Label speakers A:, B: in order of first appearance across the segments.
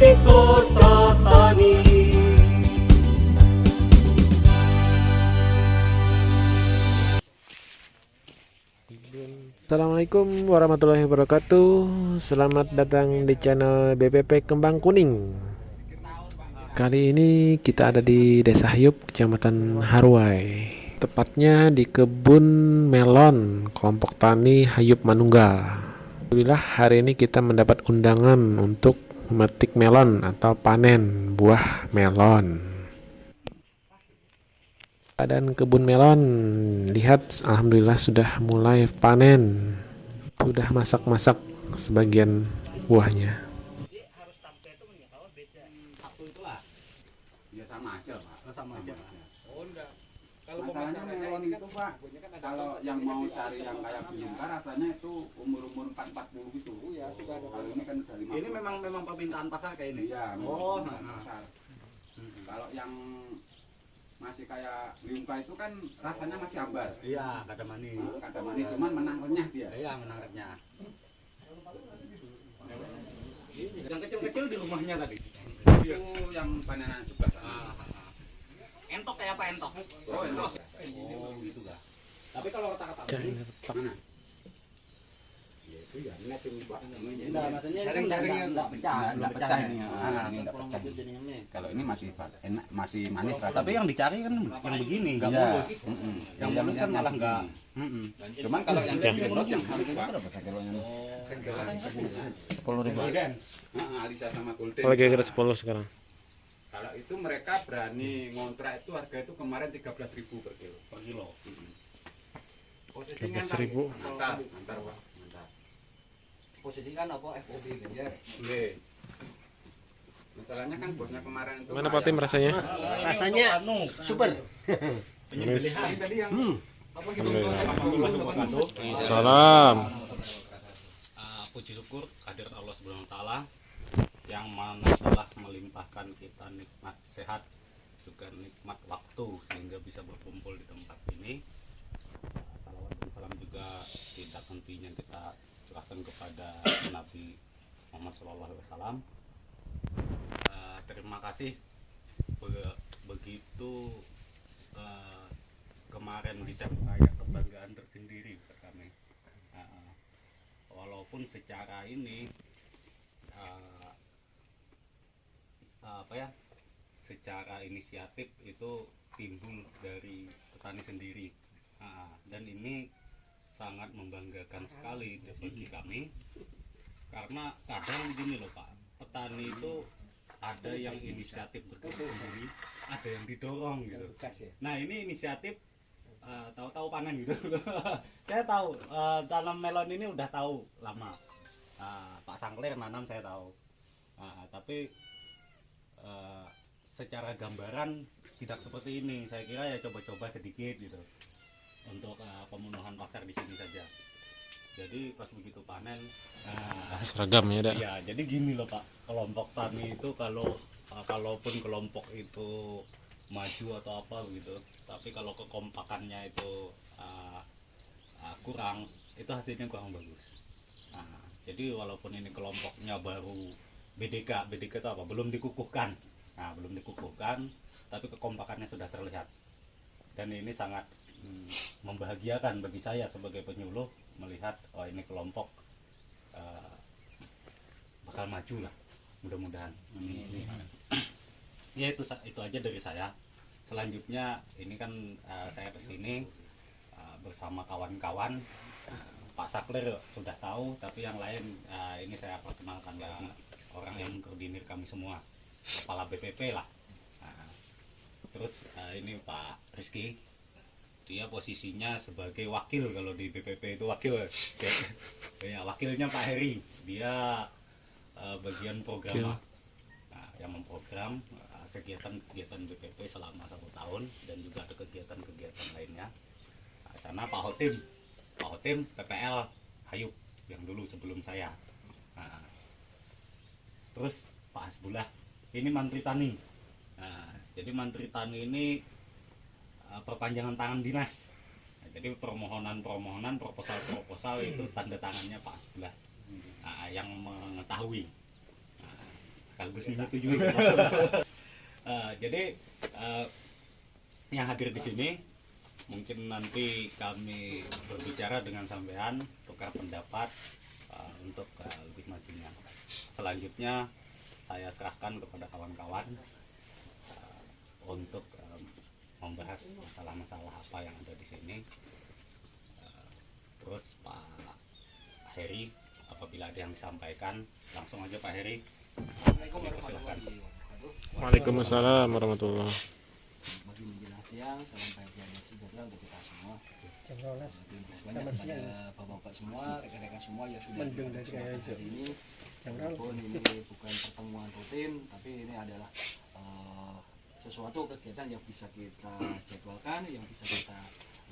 A: BPP Kostra Tani.
B: Assalamualaikum warahmatullahi wabarakatuh. Selamat datang di channel BPP Kembang Kuning. Kali ini kita ada di Desa Hayup, Kecamatan Haruai. Tepatnya di kebun melon kelompok tani Hayup Manunggal. Alhamdulillah hari ini kita mendapat undangan untuk memetik melon atau panen buah melon. Keadaan kebun melon, lihat alhamdulillah sudah mulai panen, sudah masak-masak sebagian buahnya.
C: Ya sama aja, Pak.
D: Sama aja. Oh enggak. Kalau
C: Masalahnya melon itu, Pak, kalau yang mau cari yang kayak biungkar rasanya itu umur-umur 4-40 gitu.
D: Iya, sudah ada.
C: Kalau ini kan udah 50.
D: Ini memang permintaan pasar kayak ini.
C: Iya,
D: Oh,
C: memang pasar. Kalau yang masih kayak biungkar itu kan rasanya masih hambar.
D: Iya, kata manis.
C: Kata manis cuman menang renyah dia.
D: Iya, menangkapnya. Yang kecil-kecil di rumahnya tadi.
C: Itu yang panenan sebelah sana.
D: Entok kayak apa entok?
C: Oh, enak.
D: Oh, gitu lah. Tapi kalau kata-kata
C: Mana?
D: ya itu ya net ini, Pak.
C: Enggak,
D: maksudnya
C: sharing-sharing
D: enggak pecah,
C: enggak pecah ini. Ini enggak
D: kurang
C: pecah.
D: lebih jadinya nih.
C: Kalau ini masih enak, masih manis rasanya.
D: Tapi yang dicari kan yang begini, enggak
C: Iya,
D: mulus. Yang mulus kan malah enggak.
C: Cuman kalau yang gendrot yang halus Pak, berapa kilonya?
B: Oh, 10.000.
C: Alisa sama Golden.
B: Lagi kira 10 sekarang.
C: Kalau itu mereka berani ngontrak itu harga itu kemarin 13.000 per kilo.
D: Per kilo.
C: Posisinya
B: 13.000.
C: Antar Pak, antar.
D: Posisi kan apa FOB Ganjar.
C: Nggih. Masalahnya kan bosnya kemarin itu
B: Mana Pak Tim rasanya?
D: Rasanya super.
B: Manis.
C: Tadi yang
D: Apa
B: Alhamdulillah. Salam.
D: Puji syukur kehadirat Allah Subhanahu wa taala yang mana telah melimpahkan kita nikmat sehat juga nikmat waktu sehingga bisa berkumpul di tempat ini. Salawat dan salam juga tidak hentinya kita curahkan kepada Nabi Muhammad SAW. Terima kasih begitu kemarin kita raya kebanggaan tersendiri buat kami. Walaupun secara ini secara inisiatif itu timbul dari petani sendiri, dan ini sangat membanggakan sekali bagi kami karena kadang begini loh Pak, petani itu ada yang inisiatif bergerak sendiri, ada yang didorong gitu. Nah ini inisiatif tahu-tahu panen gitu. Saya tahu tanam melon ini udah tahu lama. Pak Sangkler nanam saya tahu. Tapi secara gambaran tidak seperti ini. Saya kira ya coba-coba sedikit gitu untuk pemenuhan pasar di sini saja. Jadi pas begitu panen,
B: Seragam ya, dah.
D: ya jadi gini loh Pak, kelompok tani itu kalaupun kelompok itu maju atau apa gitu, tapi kalau kekompakannya itu kurang, itu hasilnya kurang bagus. Jadi walaupun ini kelompoknya baru BDK itu apa? Belum dikukuhkan. Belum dikukuhkan, tapi kekompakannya sudah terlihat. Dan ini sangat membahagiakan bagi saya sebagai penyuluh melihat ini kelompok bakal maju lah, mudah-mudahan. Ya itu aja dari saya. Selanjutnya ini kan saya kesini bersama kawan-kawan. Pak Sakler sudah tahu, tapi yang lain ini saya perkenalkan ya, orang yang mengkoordinir kami semua, kepala BPP lah. Terus ini Pak Rizky, dia posisinya sebagai wakil, kalau di BPP itu wakil. Ya, wakilnya Pak Heri, dia bagian program, yang memprogram kegiatan-kegiatan BPP selama 1 tahun, dan juga ada kegiatan-kegiatan lainnya. Sana Pak Hotim PPL Hayup yang dulu sebelum saya. Terus Pak Hasbullah ini Mantri Tani. Jadi Mantri Tani ini perpanjangan tangan dinas. Jadi permohonan proposal itu tanda tangannya Pak Hasbullah yang mengetahui. sekaligus menyetujui. Jadi yang hadir di sini mungkin nanti kami berbicara dengan sampean, tukar pendapat untuk lebih majunya. Selanjutnya saya serahkan kepada kawan-kawan untuk membahas masalah-masalah apa yang ada di sini. Terus Pak Heri, apabila ada yang disampaikan, langsung aja Pak Heri. Silakan.
B: Waalaikumsalam warahmatullahi.
E: Bagi menjelang siang, salam pagi dan sejahtera untuk kita semua. Terima kasih banyak kepada bapak-bapak semua, rekan-rekan semua yang sudah berpartisipasi hari ini. Walaupun ini bukan pertemuan rutin, tapi ini adalah sesuatu kegiatan yang bisa kita jadwalkan, yang bisa kita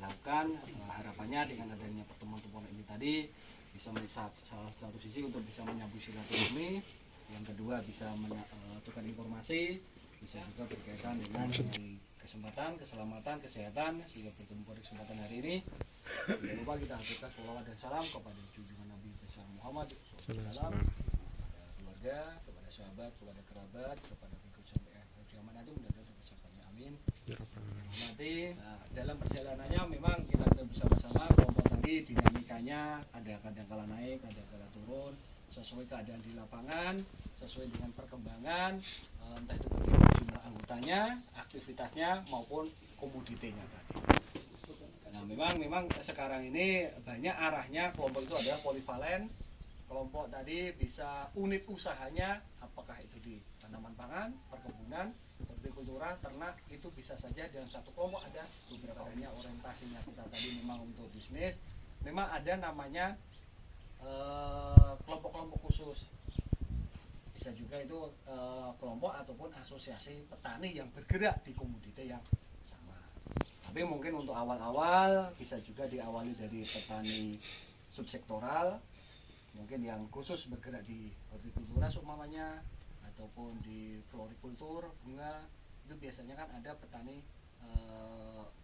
E: lakukan. Harapannya dengan adanya pertemuan-pertemuan ini tadi bisa melihat salah satu sisi untuk bisa menyambung silaturahmi, yang kedua bisa tukar informasi, bisa juga berkaitan dengan kesempatan, keselamatan, kesehatan, sehingga bertemu pada kesempatan hari ini. Jangan lupa kita haturkan sholawat dan salam kepada junjungan Nabi besar Muhammad SAW, kepada keluarga, kepada sahabat, kepada kerabat, kepada pengikut sampai zaman itu mudah-mudahan sampai amin. Nanti dalam perjalanannya memang kita bersama-sama kelompok tadi dinamikanya ada kadang-kala naik, kadang-kala turun, sesuai keadaan di lapangan, sesuai dengan perkembangan entah itu jumlah anggotanya, aktivitasnya maupun komoditinya tadi. Nah, memang sekarang ini banyak arahnya kelompok itu adalah polivalen. Kelompok tadi bisa unit usahanya, apakah itu di tanaman pangan, perkebunan, hortikultura, ternak, itu bisa saja dalam satu kelompok ada beberapa hanya orientasinya kita tadi memang untuk bisnis. Memang ada namanya kelompok-kelompok khusus, bisa juga itu kelompok ataupun asosiasi petani yang bergerak di komoditi yang sama. Tapi mungkin untuk awal-awal bisa juga diawali dari petani subsektoral, mungkin yang khusus bergerak di hortikultura seumpamanya, ataupun di florikultur bunga, itu biasanya kan ada petani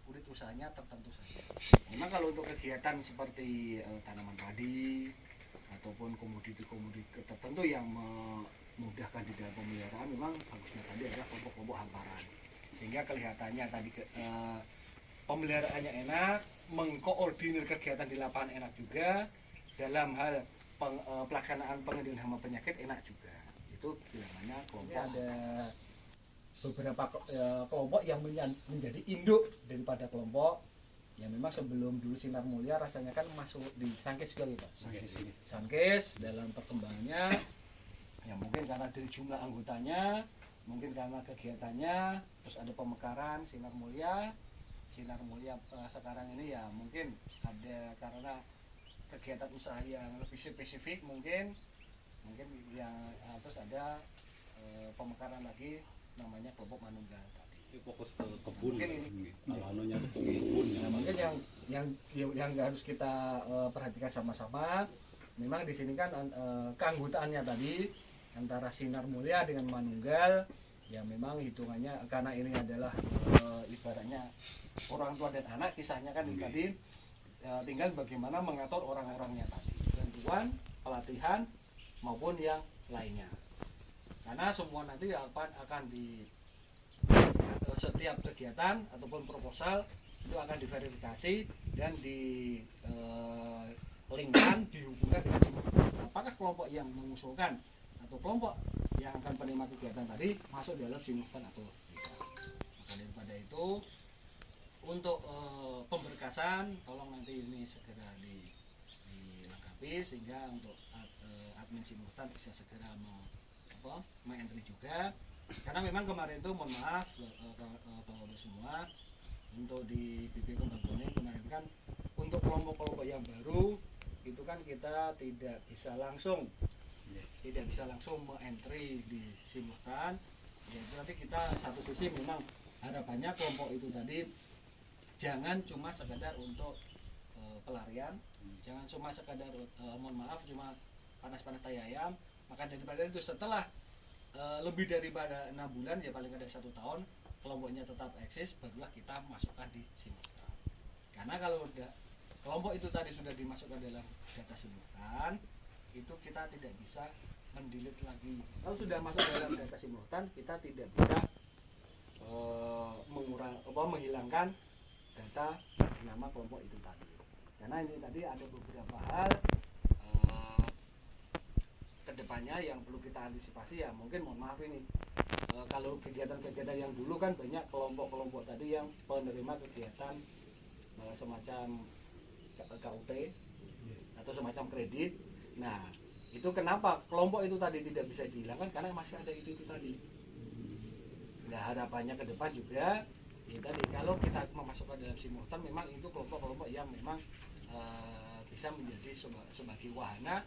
E: unit usahanya tertentu saja. Memang kalau untuk kegiatan seperti tanaman padi ataupun komoditi-komoditi tertentu yang memudahkan di dalam pemeliharaan, memang bagusnya tadi adalah kelompok-kelompok hamparan, sehingga kelihatannya tadi pemeliharaannya enak, mengkoordinir kegiatan di lapangan enak juga, dalam hal pelaksanaan pengendalian hama penyakit enak juga. Itu bilangannya kelompok. Ada beberapa kelompok yang menjadi induk daripada kelompok. Ya memang sebelum dulu Sinar Mulia rasanya kan masuk di Sankes juga Pak. Sankes dalam perkembangannya ya mungkin karena dari jumlah anggotanya, mungkin karena kegiatannya, terus ada pemekaran Sinar Mulia. Sinar Mulia sekarang ini ya mungkin ada karena kegiatan usaha yang lebih spesifik mungkin yang terus ada pemekaran lagi namanya kelompok Manunggal tadi.
D: Fokus ke kebun.
E: Mungkin ini
D: anunya ke kebun.
E: Nah, mungkin yang harus kita perhatikan sama-sama, memang di sini kan keanggotaannya tadi antara Sinar Mulia dengan Manunggal ya memang hitungannya karena ini adalah ibaratnya orang tua dan anak, kisahnya kan tadi tinggal bagaimana mengatur orang-orangnya tadi, bantuan, pelatihan maupun yang lainnya. Karena semua nanti akan di setiap kegiatan ataupun proposal itu akan diverifikasi dan linkkan dihubungkan dengan apakah kelompok yang mengusulkan atau kelompok yang akan penerima kegiatan tadi masuk dalam simultan atau tidak. Maka daripada itu untuk pemberkasan tolong nanti ini segera dilengkapi sehingga untuk admin simultan bisa segera mengentry juga. Karena memang kemarin itu mohon maaf bapak-bapak semua, untuk di BP Kembang Kuning kemarin kan untuk kelompok-kelompok yang baru itu kan kita tidak bisa langsung mengentry di simultan. Ya, nanti kita satu sisi memang harapannya kelompok itu tadi jangan cuma sekedar untuk pelarian, jangan cuma sekedar mohon maaf cuma panas-panas tai ayam. Maka daripada itu setelah lebih daripada 6 bulan ya paling ada 1 tahun kelompoknya tetap eksis, barulah kita masukkan di simultan. Karena kalau udah kelompok itu tadi sudah dimasukkan dalam data simultan, itu kita tidak bisa mendilit lagi. Kalau sudah masuk dalam data simultan, kita tidak bisa menghilangkan data nama kelompok itu tadi. Karena ini tadi ada beberapa hal kedepannya yang perlu kita antisipasi ya. Mungkin mohon maaf ini kalau kegiatan-kegiatan yang dulu kan banyak kelompok-kelompok tadi yang penerima kegiatan semacam KUT atau semacam kredit. Nah, itu kenapa kelompok itu tadi tidak bisa dihilangkan, karena masih ada itu tadi. Nah, harapannya ke depan juga ya tadi, kalau kita memasukkan dalam simultan, memang itu kelompok-kelompok yang memang bisa menjadi sebagai wahana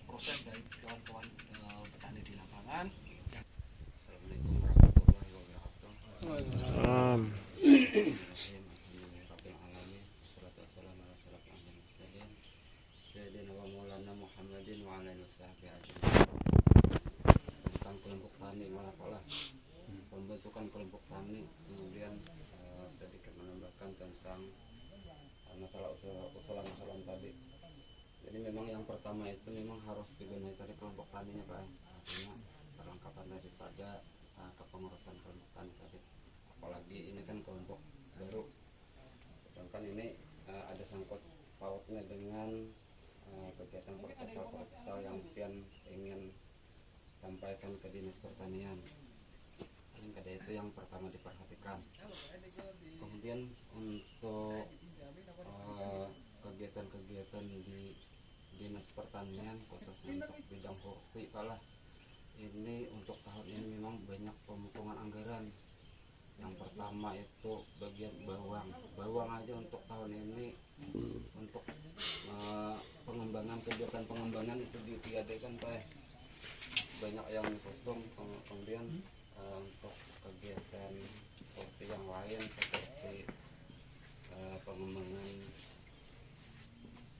E: proses dari kawan-kawan petani di lapangan.
C: Assalamualaikum warahmatullahi wabarakatuh.
B: Salam.
C: Tentang kelompok tani pembentukan kelompok tani, kemudian sedikit menambahkan tentang masalah usulan tadi. Jadi memang yang pertama itu memang harus dibenahi tadi kelompok taninya Pak, artinya perlengkapan daripada kepengurusan kelompok tani tadi. Apalagi ini kan kelompok baru, sedangkan ini ada sangkut pautnya dengan kegiatan proposal yang pian ingin sampaikan ke dinas pertanian. Paling kada itu yang pertama diperhatikan. Kemudian untuk kegiatan-kegiatan di dinas pertanian, khususnya untuk bidang horti kalah, ini untuk tahun ini memang banyak pemotongan anggaran. Yang pertama itu bagian bawang aja untuk tahun ini untuk pengembangan, kegiatan pengembangan itu ditiadakan Pak, banyak yang dipotong. Kemudian untuk kegiatan seperti yang lain seperti pengembangan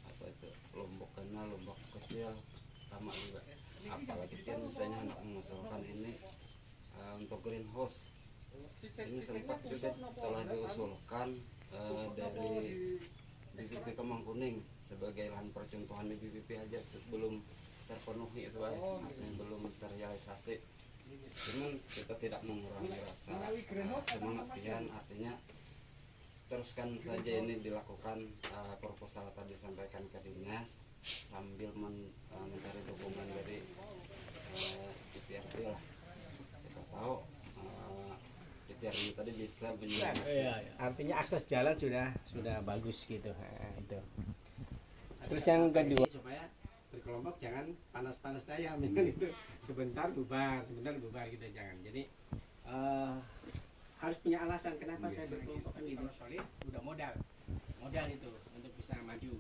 C: apa itu lombok kenal, lombok kecil sama juga. Apalagi kan misalnya anak mengusulkan ini untuk greenhouse, ini sempat juga telah diusulkan dari BPP Kembang Kuning sebagai lahan percontohan di BPP aja belum terpenuhi itu, artinya belum terrealisasi. Cuman kita tidak mengurangi rasa semangat pian, artinya teruskan saja ini dilakukan proposal tadi sampaikan ke dinas sambil mencari dukungan dari DPRD lah. Siapa tahu DPRD tadi bisa menjadi
F: artinya akses jalan sudah bagus gitu. Itu. Terus yang kedua, supaya berkelompok jangan panas-panas daya, itu sebentar bubar gitu, jangan. Jadi harus punya alasan kenapa saya berkelompok kan gitu. Solid, udah modal itu untuk bisa maju.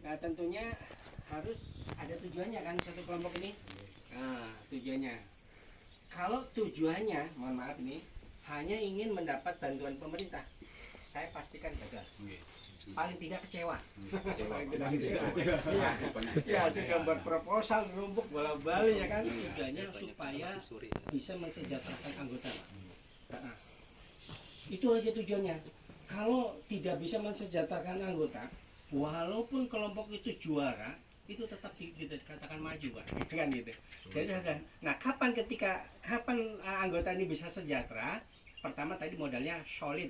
F: Nah, tentunya harus ada tujuannya kan satu kelompok ini. Nah, tujuannya. Kalau tujuannya, mohon maaf ini, hanya ingin mendapat bantuan pemerintah, saya pastikan gagal. Paling tidak kecewa. Ya, sudah buat proposal numpuk bola-balik ya kan. Tujuannya supaya bisa mensejahterakan anggota. Nah, itu aja tujuannya. Kalau tidak bisa mensejahterakan anggota, walaupun kelompok itu juara, itu tetap dikatakan maju Pak, kan gitu. Jadi nah kapan anggota ini bisa sejahtera? Pertama tadi modalnya solid,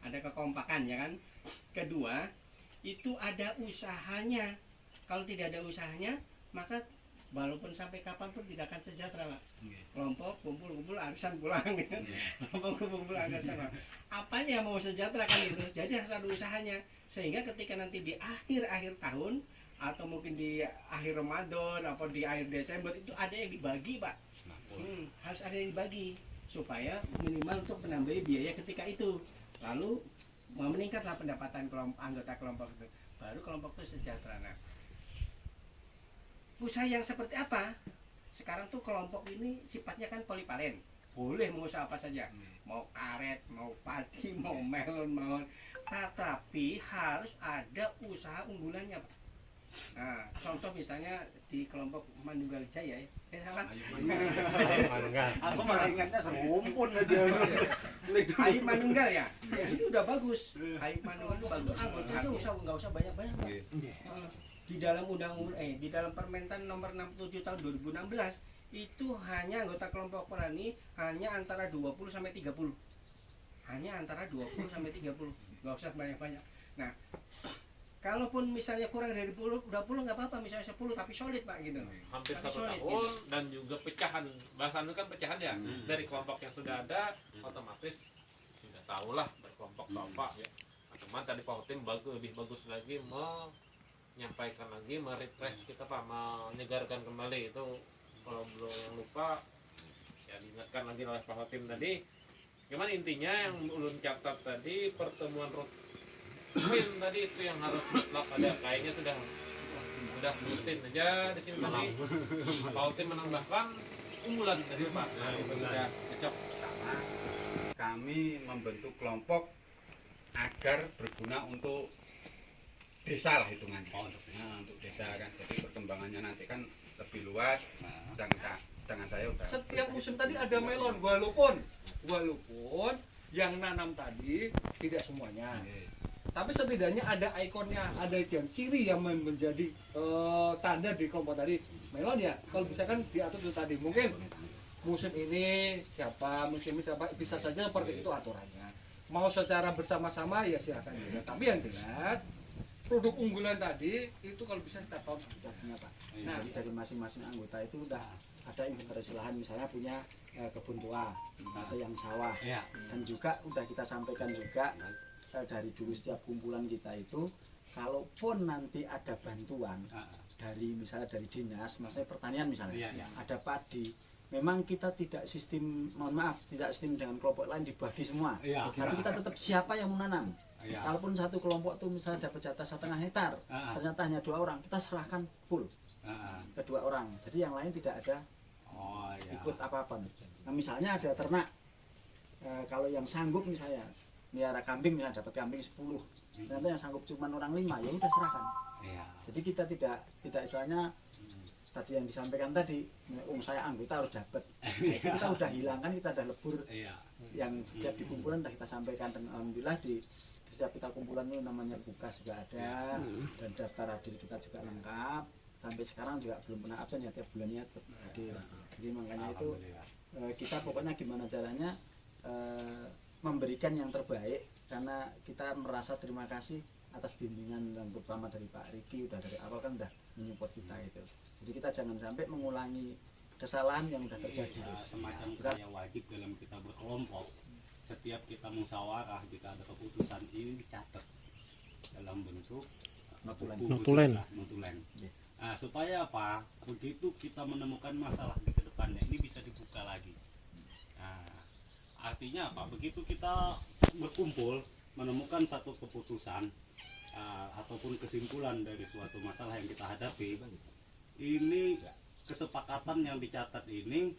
F: ada kekompakan ya kan. Kedua itu ada usahanya. Kalau tidak ada usahanya, maka walaupun sampai kapanpun tidak akan sejahtera Pak. Kelompok kumpul arisan pulang, kelompok kumpul arisan. Apanya yang mau sejahtera kan itu? Jadi harus ada usahanya, sehingga ketika nanti di akhir tahun atau mungkin di akhir Ramadan atau di akhir Desember itu ada yang dibagi Pak. Harus ada yang dibagi supaya minimal untuk menambah biaya ketika itu. Lalu meningkatlah pendapatan anggota kelompok itu, baru kelompok itu sejahtera. Nah, usaha yang seperti apa? Sekarang tuh kelompok ini sifatnya kan polivalen, boleh mengusaha apa saja, mau karet, mau padi, mau melon, tetapi harus ada usaha unggulannya Pak. Nah, contoh misalnya di kelompok Manunggal Jaya ya. Salah. Aku malah ingatnya serumpun aja.
E: Ayu Manunggal ya. Itu udah bagus. Ayu Manunggal itu bagus. Anggotanya nggak usah banyak-banyak.
F: di dalam di dalam Permentan nomor 67 tahun 2016 itu hanya anggota kelompok petani hanya antara 20 sampai 30. Hanya antara 20 sampai 30. Enggak usah banyak-banyak. Nah, kalaupun misalnya kurang dari 20 nggak apa-apa, misalnya 10 tapi solid Pak gitu.
B: Hampir
F: Tapi
B: 1
F: solid,
B: tahun
F: gitu.
B: dan juga pecahan. Bahkan itu kan pecahan ya dari kelompok yang sudah ada otomatis sudah tahulah berkelompok apa ya. Cuman tadi Pak Tim lebih bagus lagi menyampaikan lagi, merefresh kita Pak, menyegarkan kembali itu. Kalau belum lupa ya diingatkan lagi oleh Pak Tim tadi. Cuman intinya yang ulun catat tadi pertemuan rutin tadi itu yang harus mutlak ada, kayaknya sudah rutin aja di sini tadi. Pak Tim menambahkan unggulan tadi Pak. Nah, itu sudah cocok.
C: Kami membentuk kelompok agar berguna untuk desa lah hitungannya. Untuk desa kan. Jadi perkembangannya nanti kan lebih luas. Jangan saya udah.
E: Setiap musim tadi ada melon, walaupun yang nanam tadi tidak semuanya. Tapi setidaknya ada ikonnya, ada yang ciri yang menjadi tanda di kelompok tadi. Melon ya, kalau bisa kan diatur itu tadi. Mungkin musim ini siapa, musim ini siapa, bisa saja seperti itu aturannya. Mau secara bersama-sama ya silakan juga. Tapi yang jelas produk unggulan tadi itu kalau bisa setiap tahun sudah punya Pak.
G: Nah, jadi dari masing-masing anggota itu udah ada inventarisasi lahan, misalnya punya kebun tua atau yang sawah. Dan juga udah kita sampaikan juga dari dulu setiap kumpulan kita itu, kalaupun nanti ada bantuan dari misalnya dari dinas, maksudnya pertanian misalnya, ada padi, memang kita tidak sistem, tidak sistem dengan kelompok lain dibagi semua. Tapi kita tetap siapa yang menanam. Kalaupun satu kelompok itu misalnya dapat jatah 1,5 hektar, ternyata hanya 2 orang, kita serahkan full ke 2 orang. Jadi yang lain tidak ada ikut apa-apa. Nah misalnya ada ternak, kalau yang sanggup misalnya melihara kambing, misalnya dapat kambing 10, ternyata yang sanggup cuma orang 5, ya udah serahkan. Jadi kita tidak istilahnya tadi yang disampaikan tadi, saya anggota harus dapat. Kita udah hilangkan, kita udah lebur. Yang setiap di kumpulan sudah kita sampaikan, dan alhamdulillah di setiap kita kumpulan itu namanya bukas juga ada, dan daftar hadir kita juga lengkap. Sampai sekarang juga belum pernah absen ya, tiap bulannya hadir. Jadi makanya itu kita pokoknya gimana caranya memberikan yang terbaik, karena kita merasa terima kasih atas bimbingan dan terutama dari Pak Riki, udah dari awal kan udah menyupport kita itu. Jadi kita jangan sampai mengulangi kesalahan yang sudah terjadi.
D: Semacam kayak wajib dalam kita berkelompok. Setiap kita musyawarah, jika ada keputusan ini dicatat dalam bentuk
B: notulen.
D: Nah, supaya apa? Begitu kita menemukan masalah di kedepannya, ini bisa dibuka lagi. Nah, artinya apa? Begitu kita berkumpul menemukan satu keputusan ataupun kesimpulan dari suatu masalah yang kita hadapi, ini kesepakatan yang dicatat ini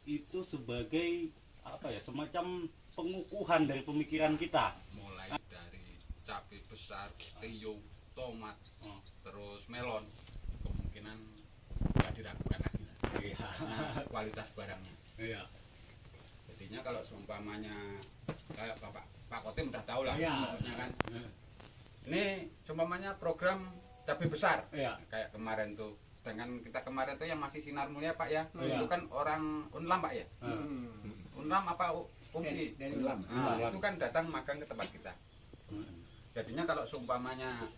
D: itu sebagai apa ya, semacam pengukuhan dari pemikiran kita,
C: Mulai dari cabai besar, tiung, tomat, terus melon, kemungkinan nggak diragukan lagi lah. Kualitas barangnya. Jadinya kalau seumpamanya kayak Pak Kotim udah tahu lah, pokoknya kan. Ini seumpamanya program cabai besar, kayak kemarin tuh. Dengan kita kemarin tuh yang masih Sinar Mulia Pak ya, itu kan orang Unlam Pak ya. Unlam apa UMI?
G: Unlam.
C: Itu kan datang magang ke tempat kita. Jadinya kalau seumpamanya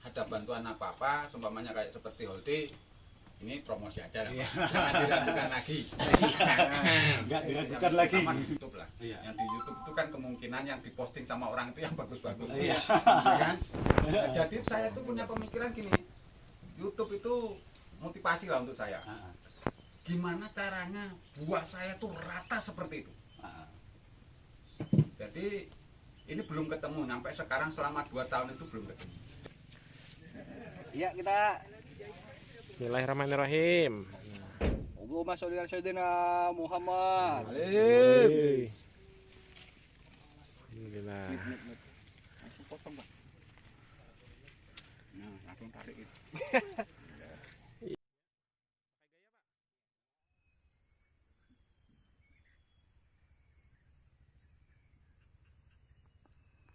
C: ada bantuan apa-apa, seumpamanya kayak seperti Holdi, ini promosi aja lah, jangan diragukan lagi.
D: Enggak diragukan lagi.
C: Sama di YouTube lah. Yang di YouTube itu kan kemungkinan yang diposting sama orang itu yang bagus-bagus. Kan? Nah, jadi saya tuh punya pemikiran gini, YouTube itu motivasi lah untuk saya. Gimana caranya buah saya tuh rata seperti itu. Jadi ini belum ketemu, sampai sekarang selama 2 tahun itu belum ketemu.
E: Iya, kita
B: Bismillahirrahmanirrahim.
E: Allahumma sholli ala sayyidina Muhammad.
B: Alhamdulillah.
C: Nah, langsung tarik itu.